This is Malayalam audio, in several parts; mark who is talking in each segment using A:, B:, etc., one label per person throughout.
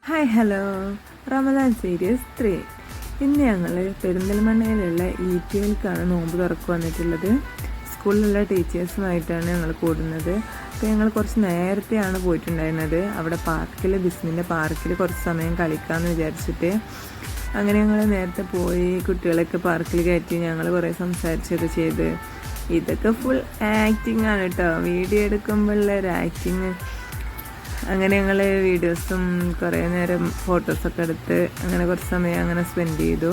A: Hi hello, Ramadan series 3. ഇന്ന് ഞങ്ങൾ പെരിന്തൽമണ്ണയിലുള്ള ETLക്കാണ് നോമ്പ് തുറക്ക് വന്നിട്ടുള്ളത്. സ്കൂളിലുള്ള ടീച്ചേഴ്സുമായിട്ടാണ് ഞങ്ങൾ കൂടുന്നത്. അപ്പോൾ ഞങ്ങൾ കുറച്ച് നേരത്തെയാണ് പോയിട്ടുണ്ടായിരുന്നത്. അവിടെ ബിസ്മിൻ്റെ പാർക്കിൽ കുറച്ച് സമയം കളിക്കാമെന്ന് വിചാരിച്ചിട്ട് അങ്ങനെ ഞങ്ങൾ നേരത്തെ പോയി കുട്ടികളൊക്കെ പാർക്കിൽ കയറ്റി ഞങ്ങൾ കുറേ സംസാരിച്ചൊക്കെ ചെയ്ത്. ഇതൊക്കെ ഫുൾ ആക്ടിങ് ആണ് കേട്ടോ, വീഡിയോ എടുക്കുമ്പോഴുള്ള ഒരു ആക്ടിങ്. അങ്ങനെ ഞങ്ങൾ വീഡിയോസും കുറേ നേരം ഫോട്ടോസൊക്കെ എടുത്ത് അങ്ങനെ കുറച്ച് സമയം അങ്ങനെ സ്പെൻഡ് ചെയ്തു.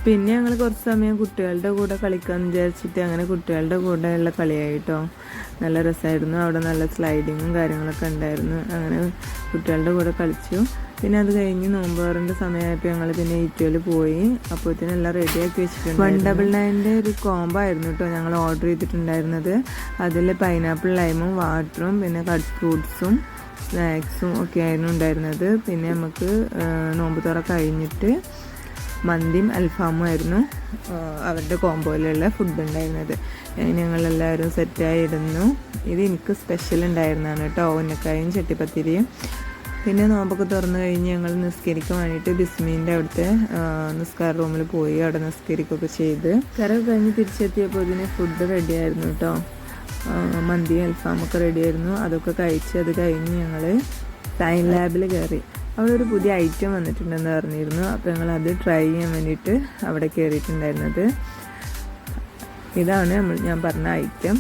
A: പിന്നെ ഞങ്ങൾ കുറച്ച് സമയം കുട്ടികളുടെ കൂടെ കളിക്കാമെന്ന് വിചാരിച്ചിട്ട് അങ്ങനെ കുട്ടികളുടെ കൂടെ ഉള്ള കളിയായിട്ടോ. നല്ല രസമായിരുന്നു. അവിടെ നല്ല സ്ലൈഡിങ്ങും കാര്യങ്ങളൊക്കെ ഉണ്ടായിരുന്നു. അങ്ങനെ കുട്ടികളുടെ കൂടെ കളിച്ചു. പിന്നെ അത് കഴിഞ്ഞ് നോമ്പ് തുറൻ്റെ സമയമായപ്പോൾ ഞങ്ങൾ പിന്നെ ETL പോയി. അപ്പോഴത്തേനും എല്ലാം റെഡിയാക്കി വെച്ചിട്ടുണ്ട്. 199 ഒരു കോംബോ ആയിരുന്നു കേട്ടോ ഞങ്ങൾ ഓർഡർ ചെയ്തിട്ടുണ്ടായിരുന്നത്. അതിൽ പൈനാപ്പിൾ ലൈമും വാട്ടറും പിന്നെ കട്ട് ഫ്രൂട്ട്സും സ്നാക്സും ഒക്കെ ആയിരുന്നു ഉണ്ടായിരുന്നത്. പിന്നെ നമുക്ക് നോമ്പ് തുറ കഴിഞ്ഞിട്ട് മന്തിയും അൽഫാമും ആയിരുന്നു അവരുടെ കോംബോയിലുള്ള ഫുഡ് ഉണ്ടായിരുന്നത്. ഞങ്ങളെല്ലാവരും സെറ്റായി ഇടുന്നു. ഇത് എനിക്ക് സ്പെഷ്യൽ ഉണ്ടായിരുന്നതാണ് കേട്ടോ, ഉന്നക്കായും ചട്ടിപ്പത്തിരിയും. പിന്നെ നോമ്പൊക്കെ തുറന്നു കഴിഞ്ഞ് ഞങ്ങൾ നിസ്കരിക്കാൻ വേണ്ടിയിട്ട് ബിസ്മീൻ്റെ അവിടുത്തെ നിസ്കാര റൂമിൽ പോയി അവിടെ നിസ്കരിക്കുകയൊക്കെ ചെയ്ത് കരൊക്കെ കഴിഞ്ഞ് തിരിച്ചെത്തിയപ്പോൾ ഇതിന് ഫുഡ് റെഡിയായിരുന്നു കേട്ടോ. മന്തി അൽഫാമൊക്കെ റെഡിയായിരുന്നു. അതൊക്കെ കഴിച്ച് അത് കഴിഞ്ഞ് ഞങ്ങൾ സയൻ ലാബിൽ കയറി. അവിടെ ഒരു പുതിയ ഐറ്റം വന്നിട്ടുണ്ടെന്ന് പറഞ്ഞിരുന്നു. അപ്പോൾ ഞങ്ങൾ അത് ട്രൈ ചെയ്യാൻ വേണ്ടിയിട്ട് അവിടെ കയറിയിട്ടുണ്ടായിരുന്നത്. ഇതാണ് ഞാൻ പറഞ്ഞ ഐറ്റം.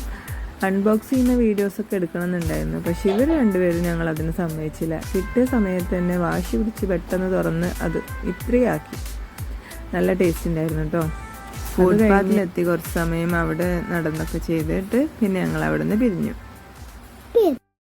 A: അൺബോക്സ് ചെയ്യുന്ന വീഡിയോസൊക്കെ എടുക്കണമെന്നുണ്ടായിരുന്നു. പക്ഷേ ഇവർ രണ്ടുപേരും ഞങ്ങൾ അതിന് സമ്മതിച്ചില്ല. കിട്ടിയ സമയത്ത് തന്നെ വാശി പിടിച്ച് പെട്ടെന്ന് തുറന്ന് അത് ഇത്രയാക്കി. നല്ല ടേസ്റ്റ് ഉണ്ടായിരുന്നു കേട്ടോ. ഫുഡ് പാർക്കിലെത്തി കുറച്ച് സമയം അവിടെ നടന്നൊക്കെ ചെയ്തിട്ട് പിന്നെ ഞങ്ങൾ അവിടെ നിന്ന് പിരിഞ്ഞു.